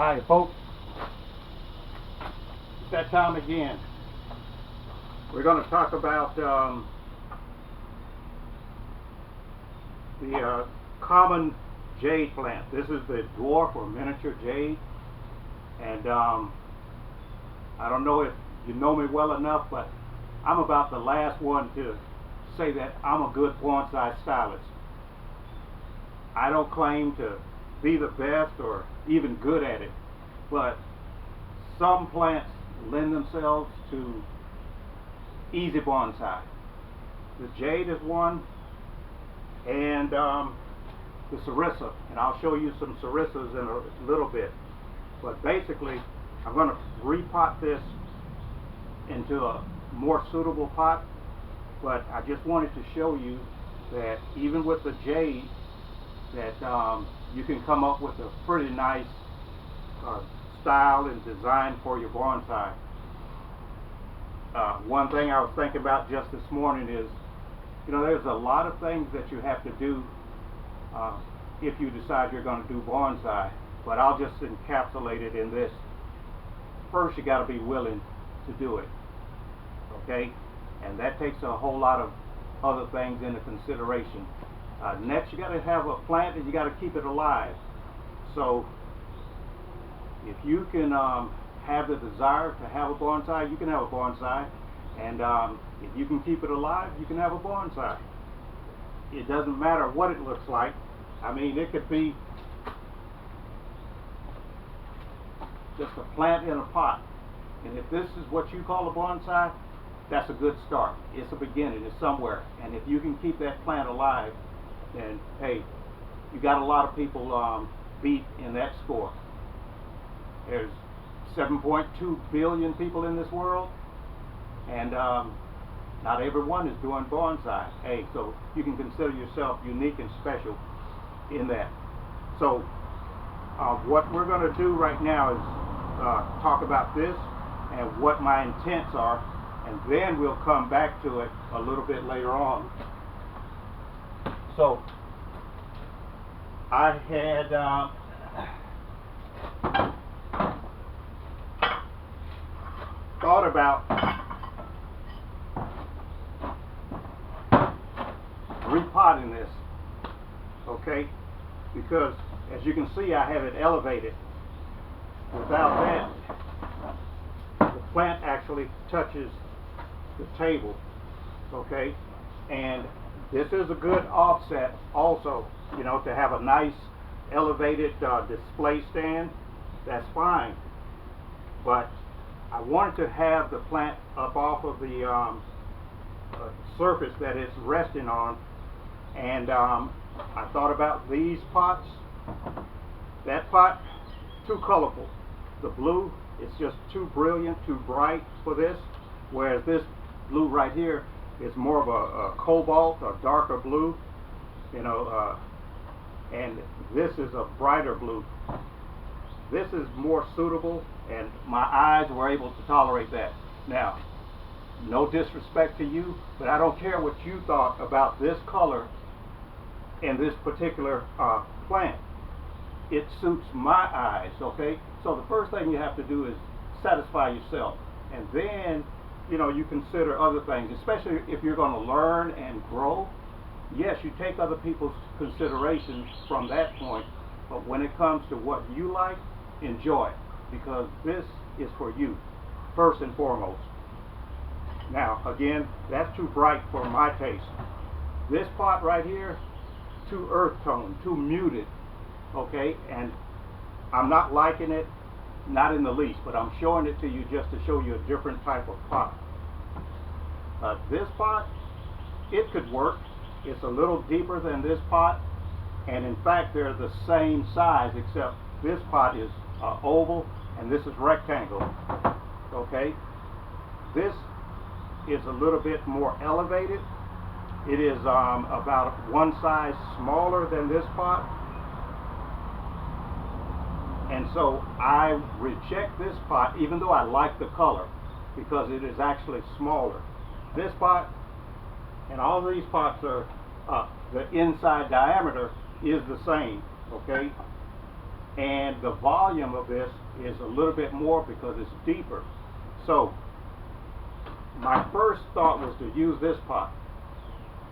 Hi folks, it's that time again. We're going to talk about the common jade plant. This is the dwarf or miniature jade, and I don't know if you know me well enough, but I'm about the last one to say that I'm a good bonsai stylist. I don't claim to be the best or even good at it, but some plants lend themselves to easy bonsai. The jade is one, and the serissa, and I'll show you some serissas in a little bit. But basically, I'm going to repot this into a more suitable pot, but I just wanted to show you that even with the jade, that you can come up with a pretty nice style and design for your bonsai. One thing I was thinking about just this morning is, you know, there's a lot of things that you have to do if you decide you're going to do bonsai, but I'll just encapsulate it in this. First, you got to be willing to do it, okay? And that takes a whole lot of other things into consideration. Next, you got to have a plant and you got to keep it alive. So if you can have the desire to have a bonsai, you can have a bonsai, and if you can keep it alive, you can have a bonsai. It doesn't matter what it looks like. I mean, it could be just a plant in a pot, and if this is what you call a bonsai, that's a good start. It's a beginning. It's somewhere, and if you can keep that plant alive, then hey, you got a lot of people beat in that score. There's 7.2 billion people in this world, and not everyone is doing bonsai. Hey, so you can consider yourself unique and special in that. So what we're going to do right now is talk about this and what my intents are, and then we'll come back to it a little bit later on. So I had thought about repotting this, okay, because as you can see, I have it elevated. Without that, the plant actually touches the table, okay, and this is a good offset also, you know, to have a nice elevated display stand. That's fine, but I wanted to have the plant up off of the surface that it's resting on, and I thought about these pots. That pot, too colorful. The blue is just too brilliant, too bright for this, whereas this blue right here is more of a cobalt or darker blue, you know, and this is a brighter blue. This is more suitable, and my eyes were able to tolerate that. Now, no disrespect to you, but I don't care what you thought about this color and this particular plant. It suits my eyes, okay? So the first thing you have to do is satisfy yourself, and then, you know, you consider other things, especially if you're going to learn and grow. Yes, you take other people's considerations from that point, but when it comes to what you like, enjoy it, because this is for you, first and foremost. Now, again, that's too bright for my taste. This pot right here, too earth tone, too muted, okay, and I'm not liking it, not in the least, but I'm showing it to you just to show you a different type of pot. This pot, it could work. It's a little deeper than this pot, and in fact they're the same size, except this pot is oval and this is rectangle, okay? This is a little bit more elevated. It is about one size smaller than this pot, and so I reject this pot, even though I like the color, because it is actually smaller. This pot and all these pots are the inside diameter is the same, okay? and the volume of this is a little bit more because it's deeper. So my first thought was to use this pot,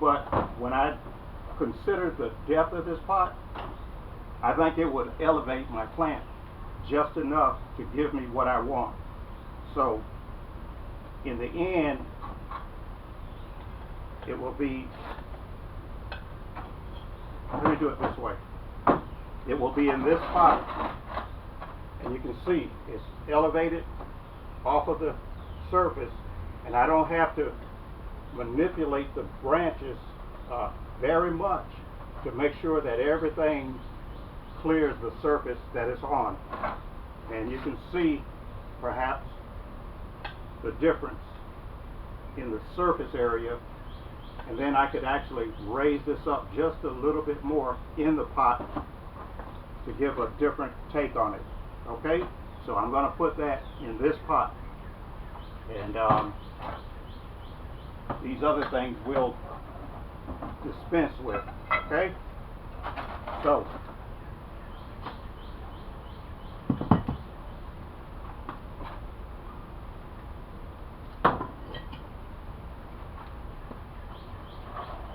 but when I considered the depth of this pot, I think it would elevate my plant just enough to give me what I want. So in the end, it will be, let me do it this way. It will be in this pot, and you can see it's elevated off of the surface, and I don't have to manipulate the branches very much to make sure that everything clears the surface that it's on. And you can see perhaps the difference in the surface area, and then I could actually raise this up just a little bit more in the pot to give a different take on it. Okay, so I'm going to put that in this pot, and these other things we'll dispense with. Okay, so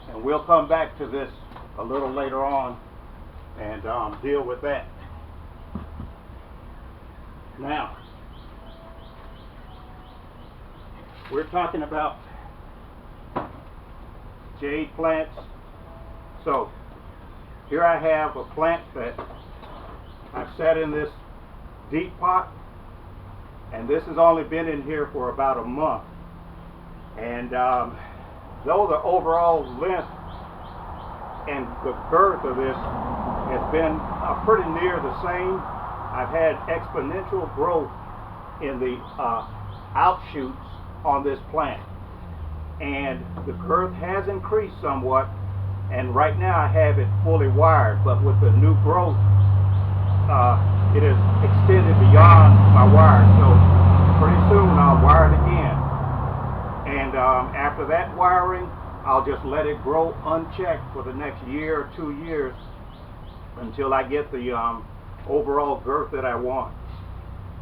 and we'll come back to this a little later on and deal with that. Now, we're talking about jade plants. So here I have a plant that I've set in this deep pot, and this has only been in here for about a month. And though the overall length and the girth of this has been pretty near the same, I've had exponential growth in the outshoots on this plant, and the girth has increased somewhat, and right now I have it fully wired, but with the new growth it has extended beyond my wire, so pretty soon I'll wire it again, and after that wiring I'll just let it grow unchecked for the next year or 2 years until I get the overall girth that I want.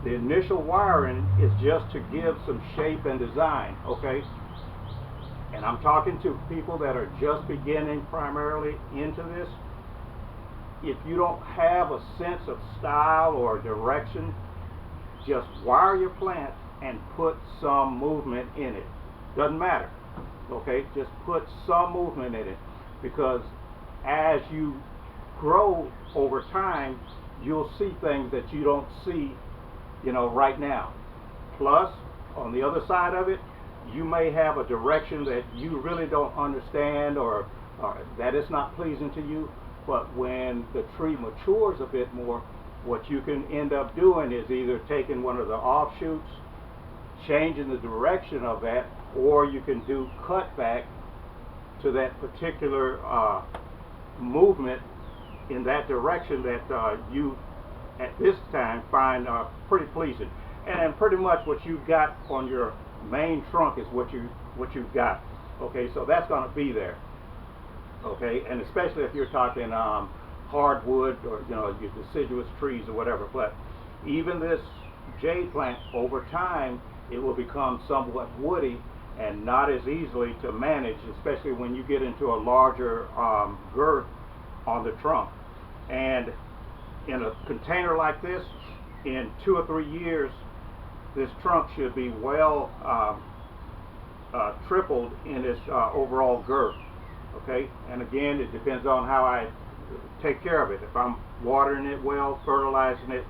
The initial wiring is just to give some shape and design, okay? And I'm talking to people that are just beginning primarily into this. If you don't have a sense of style or direction, just wire your plant and put some movement in it. Doesn't matter, okay? Just put some movement in it, because as you grow over time, you'll see things that you don't see, you know, right now. Plus, on the other side of it, you may have a direction that you really don't understand, or that is not pleasing to you. But when the tree matures a bit more, what you can end up doing is either taking one of the offshoots, changing the direction of that, or you can do cutback to that particular movement in that direction that you at this time find pretty pleasing. And pretty much what you've got on your main trunk is what you've got. Okay, so that's going to be there. Okay, and especially if you're talking hardwood, or you know, your deciduous trees or whatever. But even this jade plant, over time, it will become somewhat woody and not as easily to manage, especially when you get into a larger girth on the trunk. And in a container like this, in 2 or 3 years, this trunk should be well tripled in its overall girth. Okay, and again, it depends on how I take care of it. If I'm watering it well, fertilizing it,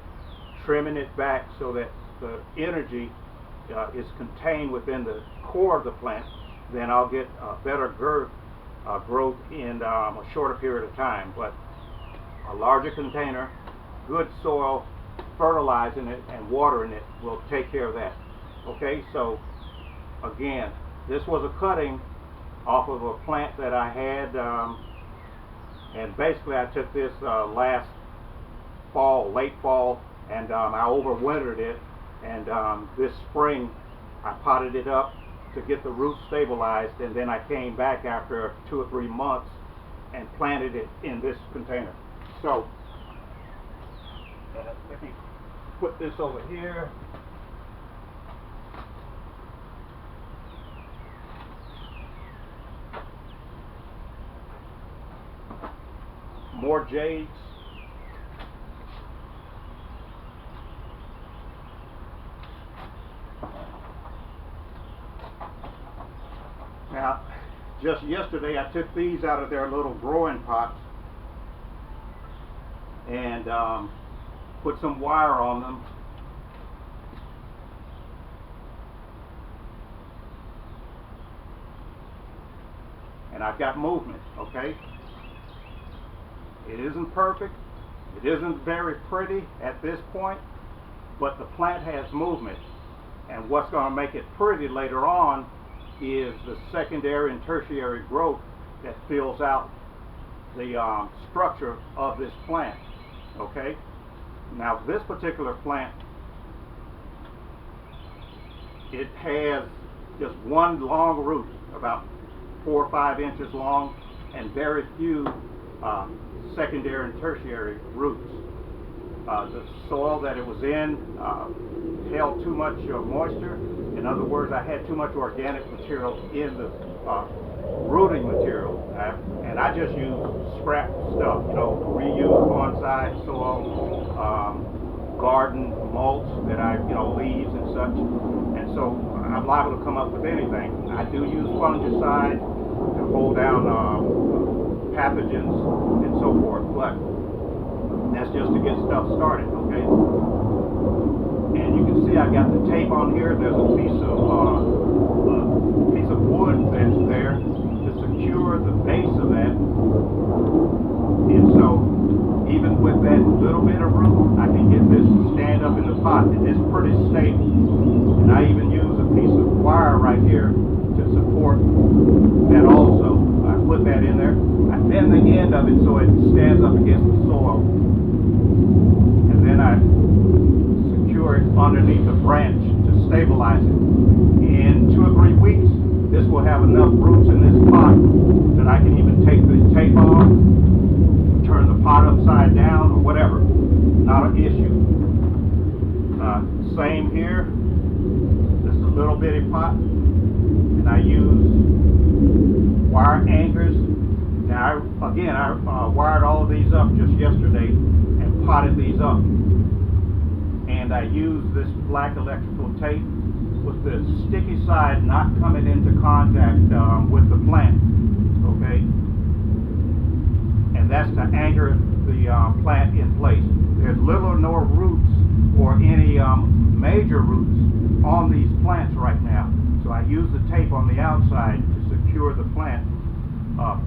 trimming it back so that the energy is contained within the core of the plant, then I'll get better girth growth in a shorter period of time. But a larger container, good soil, fertilizing it and watering it will take care of that. Okay, so again, this was a cutting off of a plant that I had, and basically I took this last fall, late fall, and I overwintered it, and this spring I potted it up to get the roots stabilized, and then I came back after 2 or 3 months and planted it in this container. So Let me put this over here. More jades. Now, just yesterday I took these out of their little growing pots and put some wire on them. And I've got movement, okay? It isn't perfect. It isn't very pretty at this point, but the plant has movement. And what's going to make it pretty later on is the secondary and tertiary growth that fills out the structure of this plant, okay? Now this particular plant, it has just one long root, about 4 or 5 inches long, and very few secondary and tertiary roots. The soil that it was in held too much moisture. In other words, I had too much organic material in the rooting material, and I just use scrap stuff, you know, reused bonsai soil, garden mulch that leaves and such, and so I'm liable to come up with anything. I do use fungicide to hold down pathogens and so forth, but that's just to get stuff started, okay? And you can see I got the tape on here. There's a piece of wood that's there to secure the base of that. And so even with that little bit of root, I can get this to stand up in the pot, and it's pretty stable. And I even use a piece of wire right here to support that also. I put that in there. I bend the end of it so it stands up against the soil. And then I secure it underneath a branch to stabilize it. In 2 or 3 weeks, this will have enough roots in this pot that I can even take the tape off, turn the pot upside down, or whatever. Not an issue. Same here. Just a little bitty pot. And I use wire anchors. Now, I wired all of these up just yesterday and potted these up. And I use this black electrical tape with the sticky side not coming into contact with the plant, okay? And that's to anchor the plant in place. There's little or no roots or any major roots on these plants right now. So I use the tape on the outside to secure the plant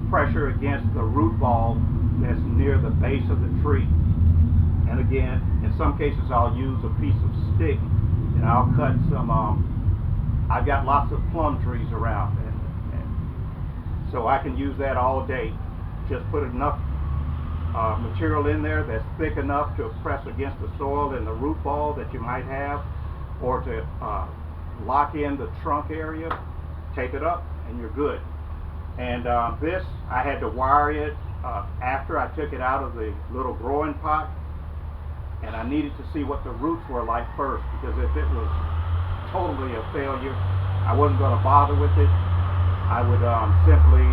pressure against the root ball that's near the base of the tree. And again, in some cases I'll use a piece of stick and I'll cut some, I've got lots of plum trees around, and so I can use that all day. Just put enough material in there that's thick enough to press against the soil and the root ball that you might have, or to lock in the trunk area, tape it up, and you're good. And this, I had to wire it after I took it out of the little growing pot, and I needed to see what the roots were like first, because if it was totally a failure, I wasn't going to bother with it. I would simply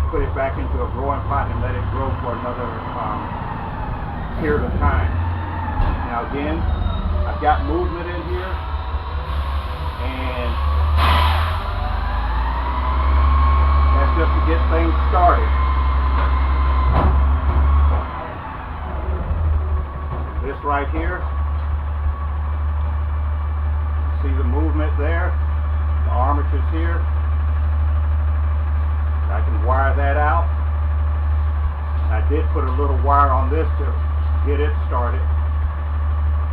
put it back into a growing pot and let it grow for another period of time. Now again, I've got movement in here, and that's just to get things started. This right here, see the movement there, the armature's here. I can wire that out. And I did put a little wire on this to get it started,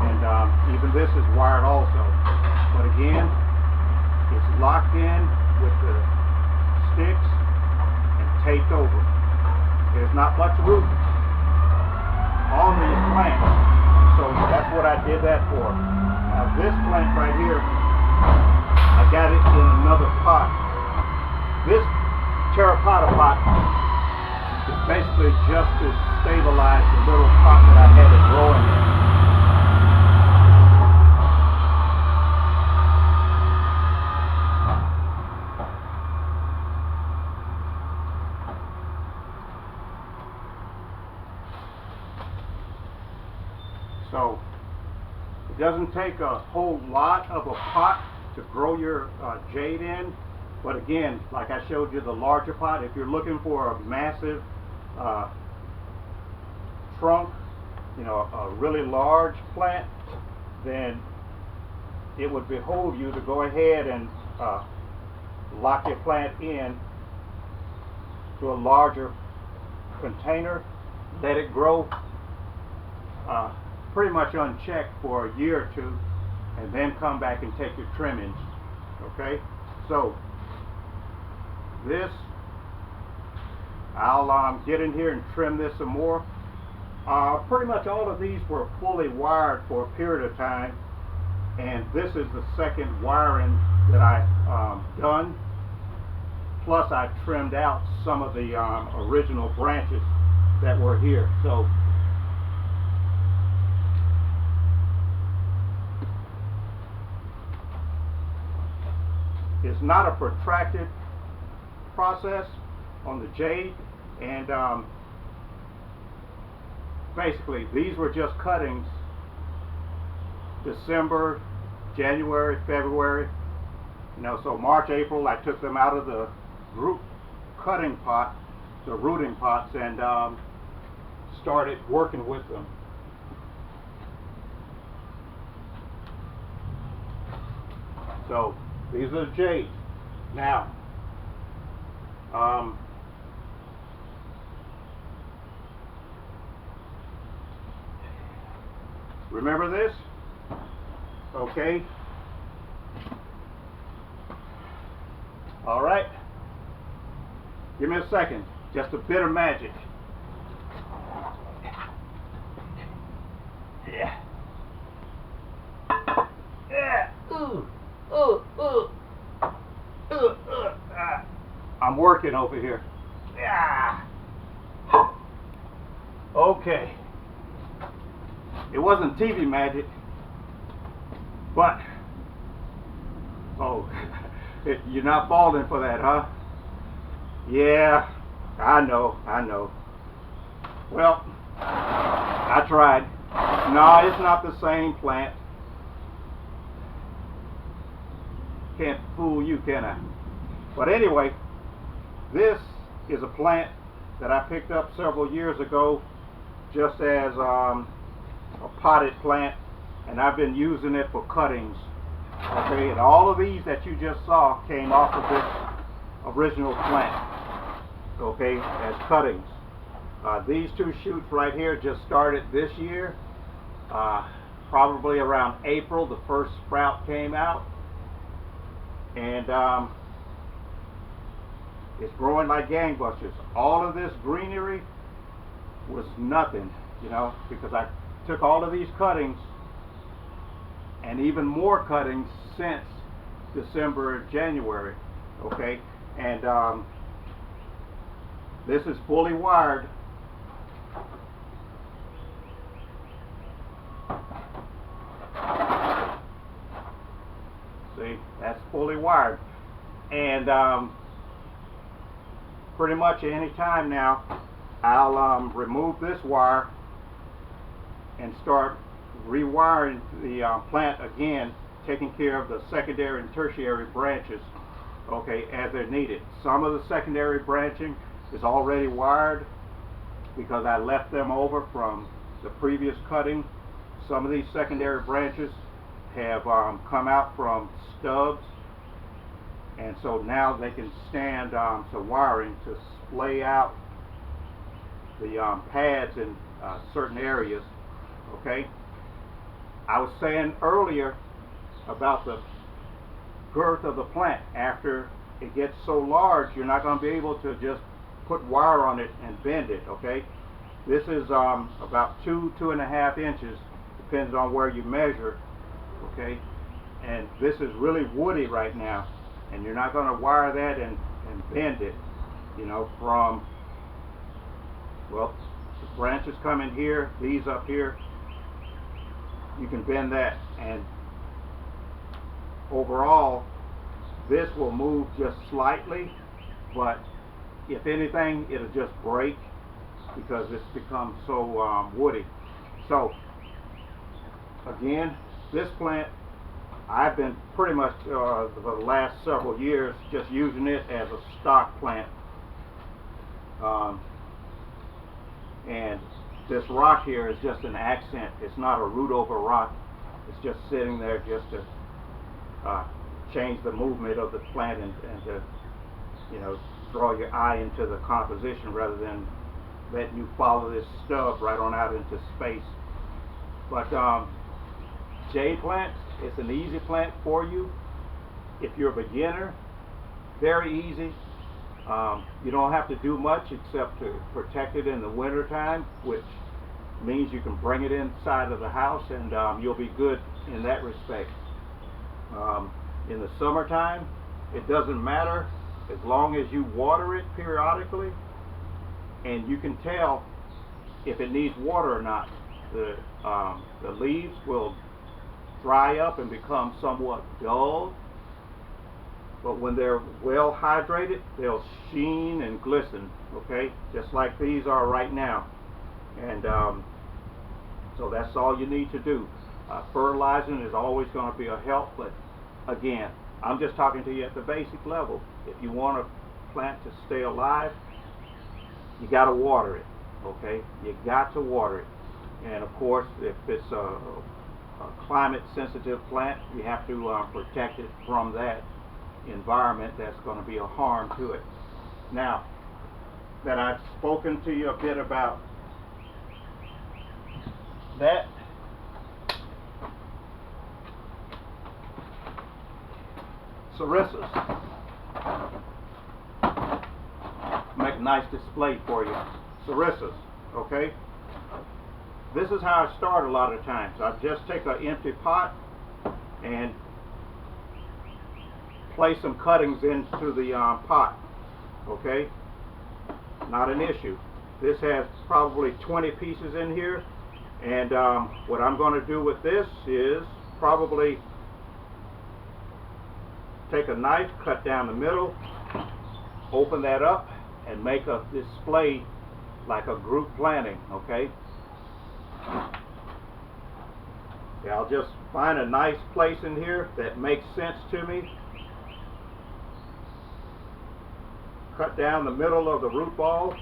and even this is wired also. But again, it's locked in with the sticks and taped over. There's not much root on these plants. So that's what I did that for. Now this plant right here, I got it in another pot. This terracotta pot is basically just to stabilize the little pot that I had it growing in. So it doesn't take a whole lot of a pot to grow your jade in, but again, like I showed you the larger pot, if you're looking for a massive trunk, you know, a really large plant, then it would behoove you to go ahead and lock your plant in to a larger container, let it grow pretty much unchecked for a year or two, and then come back and take your trimmings. Okay, so this, I'll get in here and trim this some more. Pretty much all of these were fully wired for a period of time, and this is the second wiring that I've done. Plus I trimmed out some of the original branches that were here. So it's not a protracted process on the jade, and basically these were just cuttings December, January, February, you know, so March, April I took them out of the root cutting pot, the rooting pots, and started working with them. So these are the jades. Now remember this? Okay. All right. Give me a second. Just a bit of magic. Yeah. Yeah. I'm working over here. Yeah. Okay. It wasn't TV magic, but oh, you're not falling for that, huh? Yeah, I know. Well, I tried. No, it's not the same plant. Can't fool you, can I? But anyway, this is a plant that I picked up several years ago, just as a potted plant, and I've been using it for cuttings. Okay, and all of these that you just saw came off of this original plant. Okay, as cuttings. These two shoots right here just started this year. Probably around April, the first sprout came out, and it's growing like gangbusters. All of this greenery was nothing, you know, because I took all of these cuttings and even more cuttings since December, January. Okay, and this is fully wired. See, that's fully wired, and pretty much any time now I'll remove this wire and start rewiring the plant again, taking care of the secondary and tertiary branches, okay, as they're needed. Some of the secondary branching is already wired because I left them over from the previous cutting. Some of these secondary branches have come out from stubs, and so now they can stand some wiring to splay out the pads in certain areas. Okay, I was saying earlier about the girth of the plant. After it gets so large, you're not going to be able to just put wire on it and bend it. Okay, this is about 2.5 inches, depends on where you measure. Okay, and this is really woody right now, and you're not going to wire that and bend it, you know, from, well, the branches come in here, these up here, you can bend that, and overall this will move just slightly, but if anything it'll just break because it's become so woody. So again, this plant, I've been pretty much for the last several years just using it as a stock plant. And this rock here is just an accent. It's not a root over rock. It's just sitting there just to change the movement of the plant and to, you know, draw your eye into the composition rather than letting you follow this stub right on out into space. But jade plants, it's an easy plant for you. If you're a beginner, very easy. You don't have to do much except to protect it in the winter time, which means you can bring it inside of the house and you'll be good in that respect. In the summertime, it doesn't matter as long as you water it periodically, and you can tell if it needs water or not. The leaves will dry up and become somewhat dull, but when they're well hydrated, they'll sheen and glisten, okay, just like these are right now. And so that's all you need to do. Fertilizing is always going to be a help, but again, I'm just talking to you at the basic level. If you want a plant to stay alive, you got to water it, okay? You got to water it. And of course, if it's a climate sensitive plant, you have to protect it from that environment that's going to be a harm to it. Now that I've spoken to you a bit about that, serissas, make a nice display for you. Serissas, okay? This is how I start a lot of times. I just take an empty pot and place some cuttings into the pot, okay? Not an issue. This has probably 20 pieces in here, and what I'm going to do with this is probably take a knife, cut down the middle, open that up, and make a display like a group planting, okay? Yeah, I'll just find a nice place in here that makes sense to me. Cut down the middle of the root ball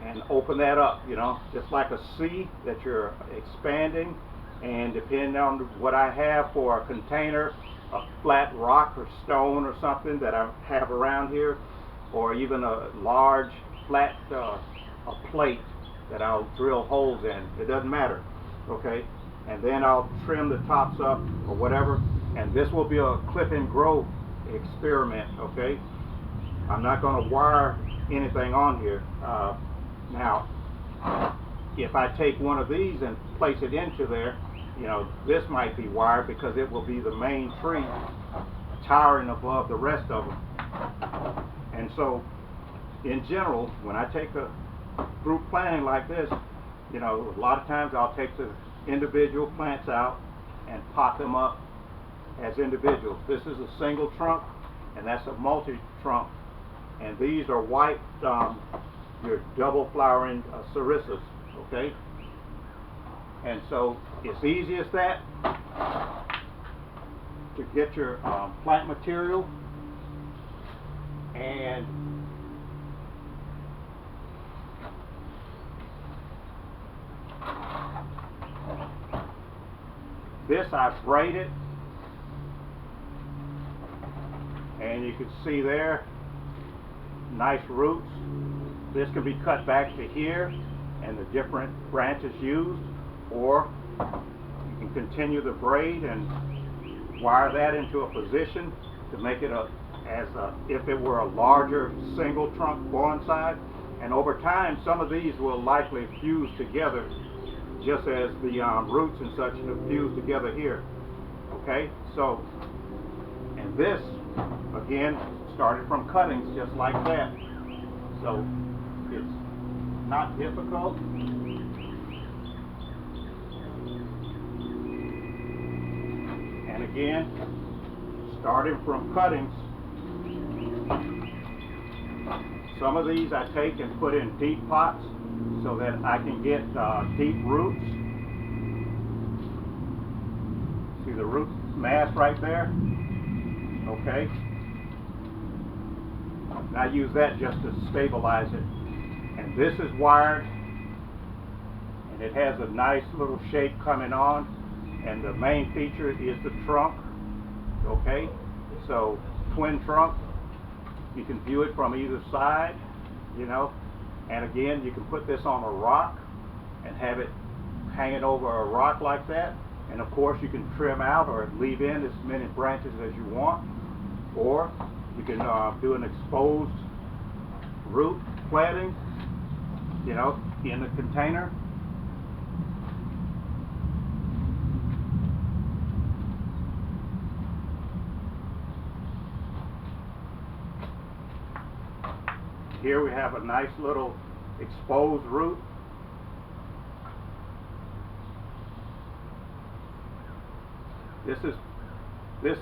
and open that up, you know, just like a C that you're expanding. And depending on what I have for a container, a flat rock or stone or something that I have around here, or even a large flat a plate that I'll drill holes in, it doesn't matter, okay? And then I'll trim the tops up or whatever, and this will be a clip and grow experiment, okay? I'm not going to wire anything on here. Now, if I take one of these and place it into there, you know, this might be wired because it will be the main tree towering above the rest of them. And so, in general, when I take a group planting like this, you know, a lot of times I'll take the individual plants out and pot them up as individuals. This is a single trunk, and that's a multi-trunk. And these are white, your double flowering serissas, okay? And so it's easy as that to get your plant material, and this I braided, and you can see there, nice roots. This can be cut back to here and the different branches used, or you can continue the braid and wire that into a position to make it if it were a larger single trunk bonsai. And over time, some of these will likely fuse together, just as the roots and such have fused together here, okay? So, and this again started from cuttings just like that, so it's not difficult. And again, starting from cuttings, some of these I take and put in deep pots so that I can get deep roots. See the root mass right there? Okay. And I use that just to stabilize it. And this is wired, and it has a nice little shape coming on, and the main feature is the trunk. Okay, so twin trunk, you can view it from either side, you know, and again you can put this on a rock and have it hanging over a rock like that, and of course you can trim out or leave in as many branches as you want, or you can do an exposed root planting, you know, in the container. Here we have a nice little exposed root. This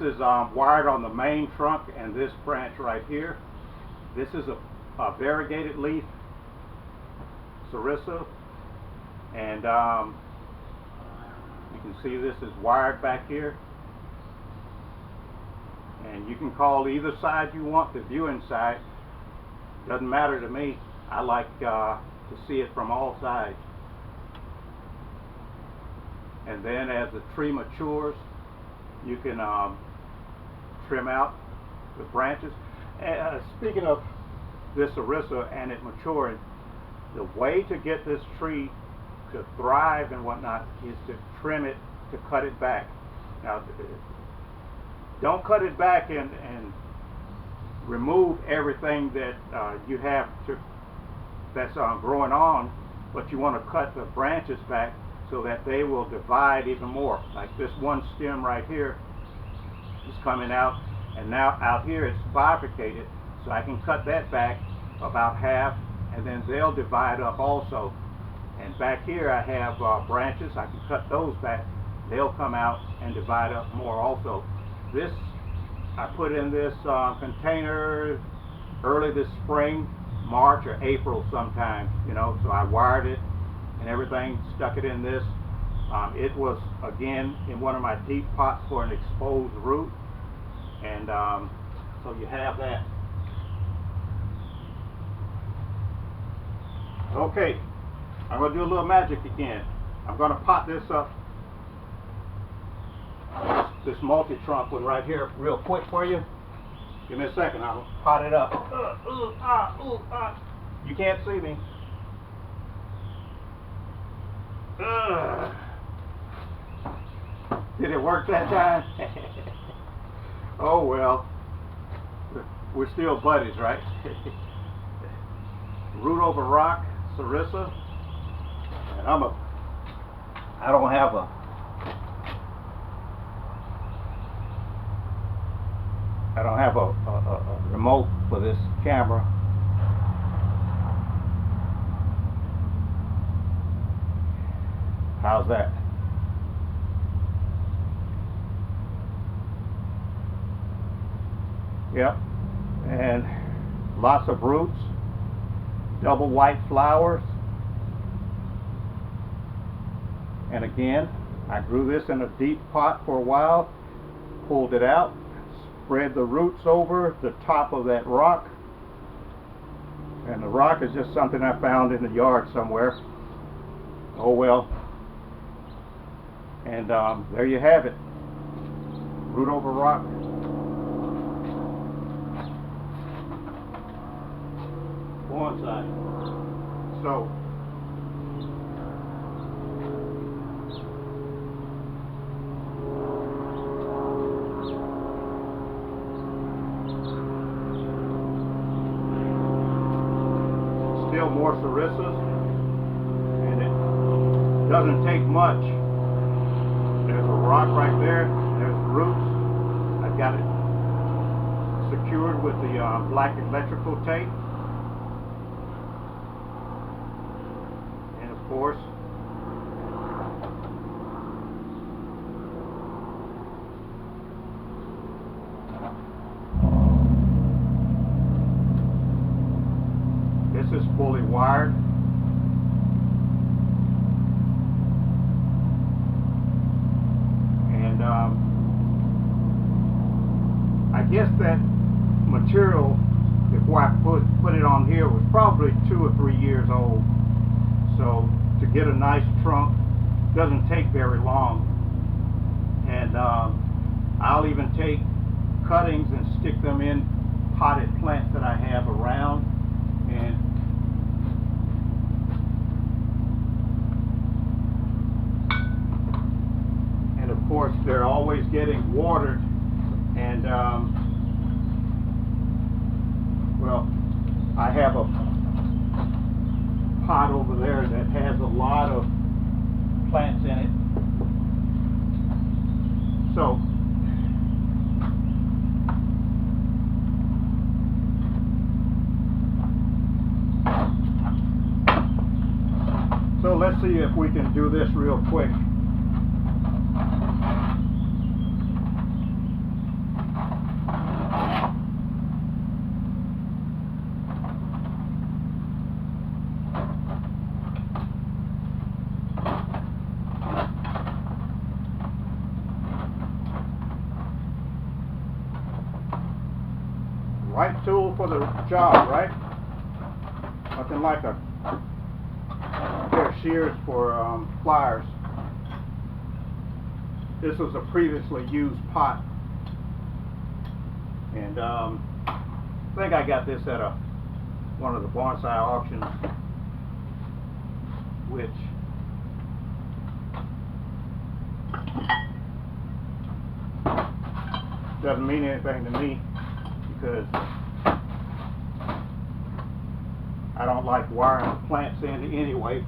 is wired on the main trunk and this branch right here. This is a variegated leaf serissa, and you can see this is wired back here. And you can call either side you want the viewing side. Doesn't matter to me. I like to see it from all sides. And then as the tree matures, you can trim out the branches. Speaking of this serissa and it maturing, the way to get this tree to thrive and whatnot is to trim it, to cut it back. Now, don't cut it back and remove everything that you have that's growing on, but you want to cut the branches back so that they will divide even more. Like this one stem right here is coming out, and now out here it's bifurcated, so I can cut that back about half, and then they'll divide up also. And back here I have branches, I can cut those back, they'll come out and divide up more also. This I put in this container early this spring, March or April sometime, you know, so I wired it and everything, stuck it in this. It was, again, in one of my deep pots for an exposed root, and so you have that. Okay, I'm going to do a little magic again. I'm going to pot this up, this multi-trunk one right here, real quick for you. Give me a second, I'll pot it up. You can't see me. Did it work that time? Oh well, we're still buddies, right? Root over rock, serissa, and I don't have a remote for this camera. How's that? Yep. And lots of roots, double white flowers. And again, I grew this in a deep pot for a while, pulled it out, spread the roots over the top of that rock. And the rock is just something I found in the yard somewhere. Oh well. And there you have it. Root over rock. Bonsai. So still more serissas, and it doesn't take much. There's a rock right there, there's the roots. I've got it secured with the black electrical tape. And of course, this is fully wired. And that material before I put it on here was probably 2 or 3 years old. So to get a nice trunk doesn't take very long. And I'll even take cuttings and stick them in potted plants that I have around. And of course they're always getting watered. And well, I have a pot over there that has a lot of plants in it. So let's see if we can do this real quick. Right tool for the job, right? Nothing like a pair of shears for pliers. This was a previously used pot, and I think I got this at one of the bonsai auctions, which doesn't mean anything to me, because I don't like wiring the plants in anyway.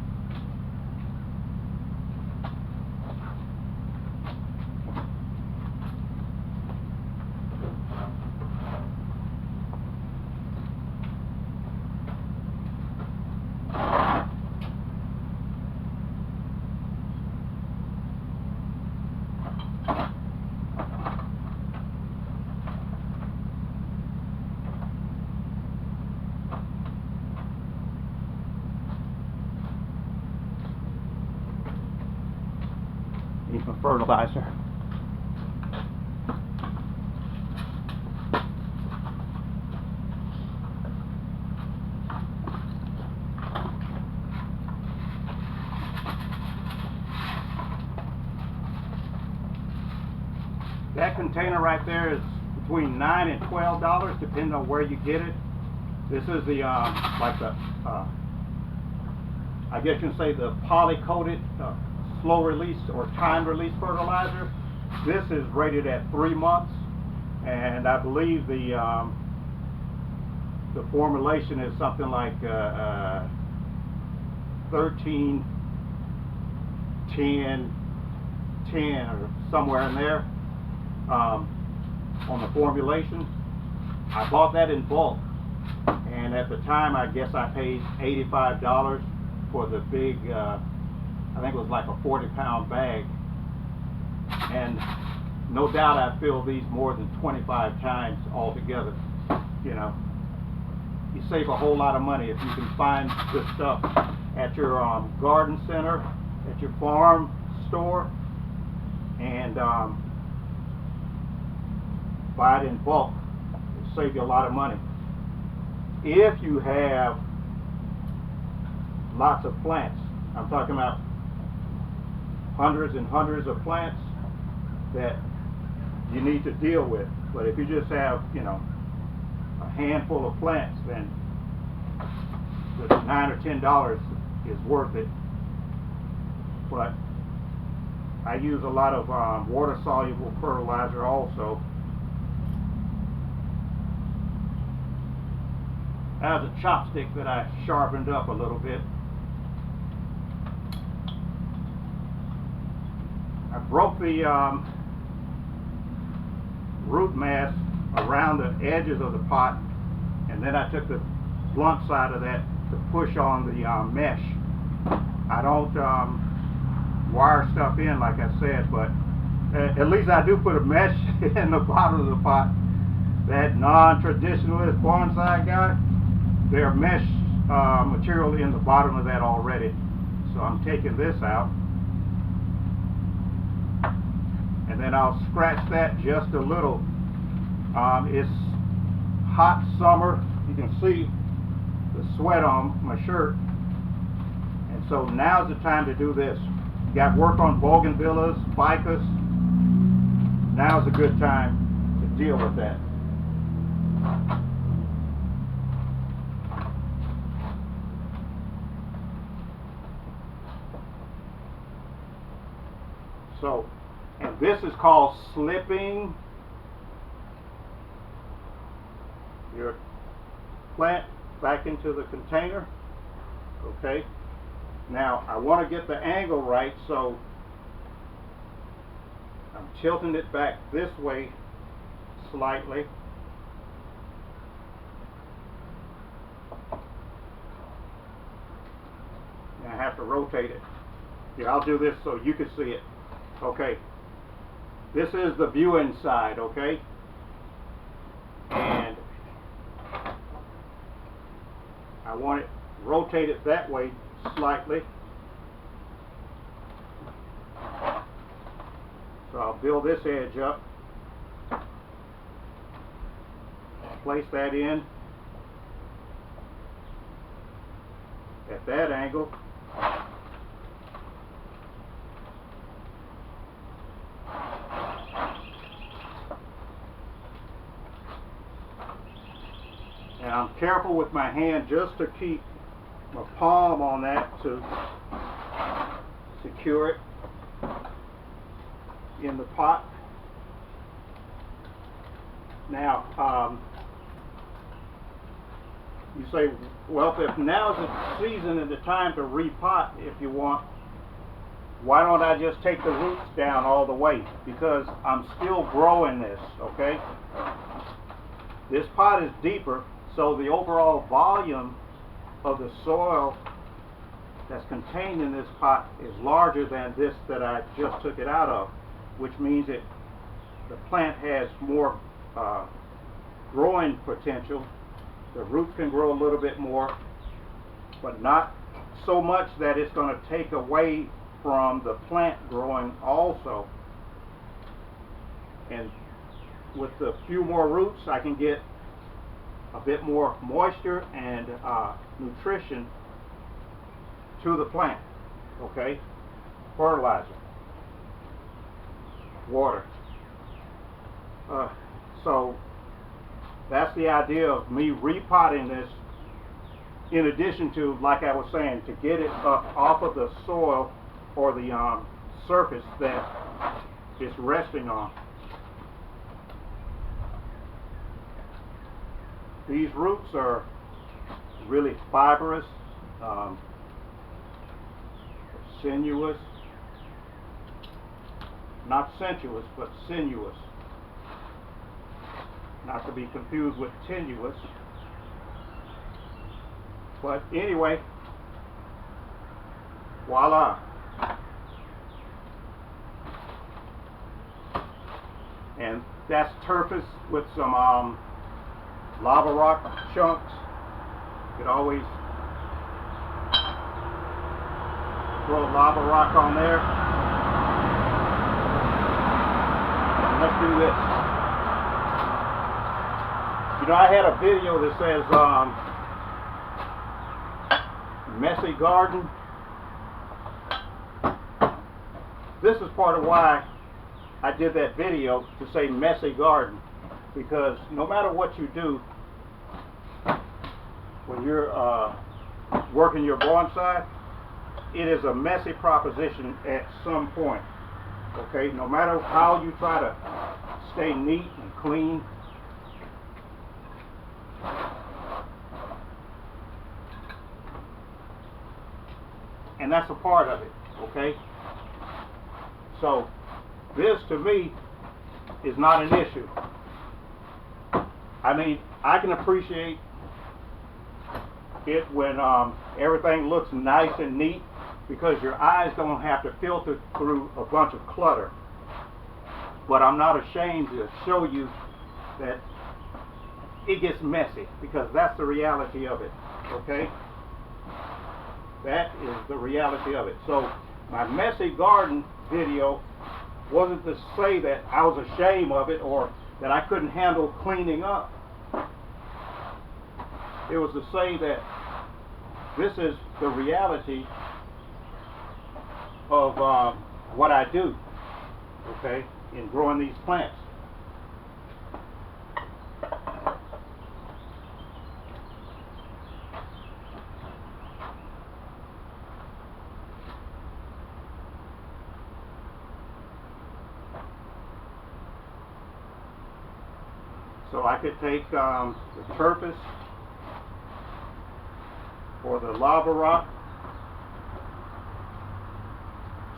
Need some fertilizer. That container right there is between $9 and $12, depending on where you get it. This is the like the I guess you can say the poly-coated slow release or time release fertilizer. This is rated at 3 months, and I believe the formulation is something like 13, 10, 10 or somewhere in there on the formulation. I bought that in bulk, and at the time I guess I paid $85 for the big I think it was like a 40-pound bag, and no doubt I filled these more than 25 times altogether. You know, you save a whole lot of money if you can find this stuff at your garden center, at your farm store, and buy it in bulk. It'll save you a lot of money. If you have lots of plants, I'm talking about hundreds and hundreds of plants that you need to deal with. But if you just have, you know, a handful of plants, then the $9 or $10 is worth it. But I use a lot of water-soluble fertilizer also. That was a chopstick that I sharpened up a little bit. I broke the root mass around the edges of the pot, and then I took the blunt side of that to push on the mesh. I don't wire stuff in, like I said, but at least I do put a mesh in the bottom of the pot. That non-traditionalist bonsai guy, there's mesh material in the bottom of that already. So I'm taking this out, and then I'll scratch that just a little It's hot summer. You can see the sweat on my shirt. And so now's the time to do this. You got work on bougainvilleas, ficus. Now's a good time to deal with that. So, and this is called slipping your plant back into the container. Okay. Now I want to get the angle right, so I'm tilting it back this way slightly. And I have to rotate it. Here, I'll do this so you can see it. Okay. This is the viewing side, okay? And I want it rotated that way slightly. So I'll build this edge up. Place that in at that angle. And I'm careful with my hand just to keep my palm on that to secure it in the pot. Now, you say, well, if now's the season and the time to repot if you want, why don't I just take the roots down all the way? Because I'm still growing this, okay? This pot is deeper, so the overall volume of the soil that's contained in this pot is larger than this that I just took it out of, which means that the plant has more growing potential. The roots can grow a little bit more, but not so much that it's going to take away from the plant growing also. And with a few more roots, I can get a bit more moisture and nutrition to the plant. Okay? Fertilizer, water. So that's the idea of me repotting this, in addition to, like I was saying, to get it up off of the soil or the surface that it's resting on. These roots are really fibrous, sinuous, not sensuous, but sinuous. Not to be confused with tenuous. But anyway, voila. And that's turfus with some lava rock chunks. You could always throw a lava rock on there. And let's do this. You know, I had a video that says messy garden. This is part of why I did that video, to say messy garden, because no matter what you do when you're working your bonsai, it is a messy proposition at some point. Okay, no matter how you try to stay neat and clean, and that's a part of it. Okay, so this to me is not an issue. I mean, I can appreciate it when everything looks nice and neat, because your eyes don't have to filter through a bunch of clutter. But I'm not ashamed to show you that it gets messy, because that's the reality of it. Okay? That is the reality of it. So my messy garden video wasn't to say that I was ashamed of it or that I couldn't handle cleaning up. It was to say that this is the reality of what I do, okay, in growing these plants. So I could take the turfus or the lava rock.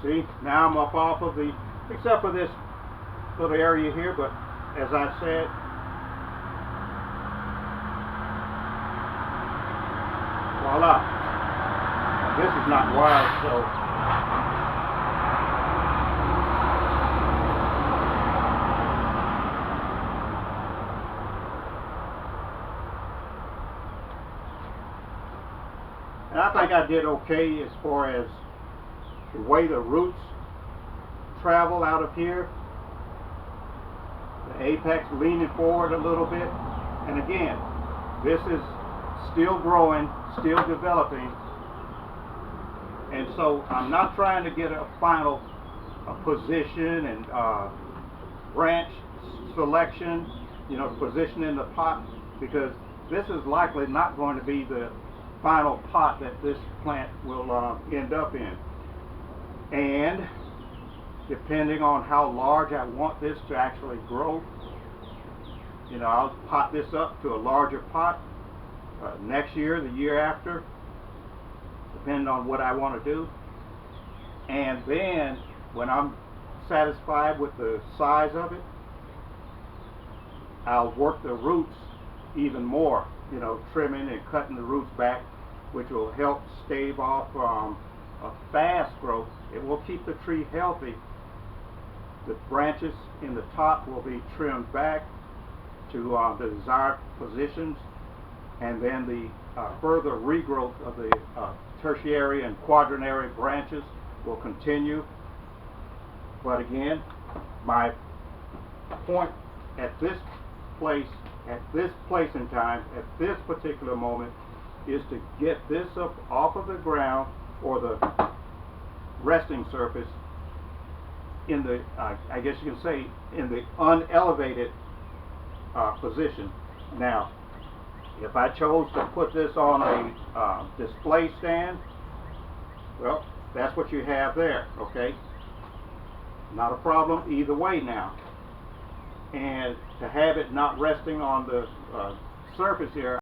See, now I'm up off of the, except for this little area here, but as I said, voila. This is not wild, so and I think I did okay as far as the way the roots travel out of here. The apex leaning forward a little bit. And again, this is still growing, still developing. And so I'm not trying to get a final position and branch selection, you know, position in the pot, because this is likely not going to be the final pot that this plant will end up in. And depending on how large I want this to actually grow, you know, I'll pot this up to a larger pot next year, the year after, depending on what I want to do. And then when I'm satisfied with the size of it, I'll work the roots even more, you know, trimming and cutting the roots back, which will help stave off a fast growth. It will keep the tree healthy. The branches in the top will be trimmed back to the desired positions, and then the further regrowth of the tertiary and quaternary branches will continue. But again, my point at this place in time, at this particular moment, is to get this up off of the ground, or the resting surface, in the I guess you can say in the unelevated position. Now, if I chose to put this on a display stand, well, that's what you have there, okay? Not a problem either way now. And to have it not resting on the surface here,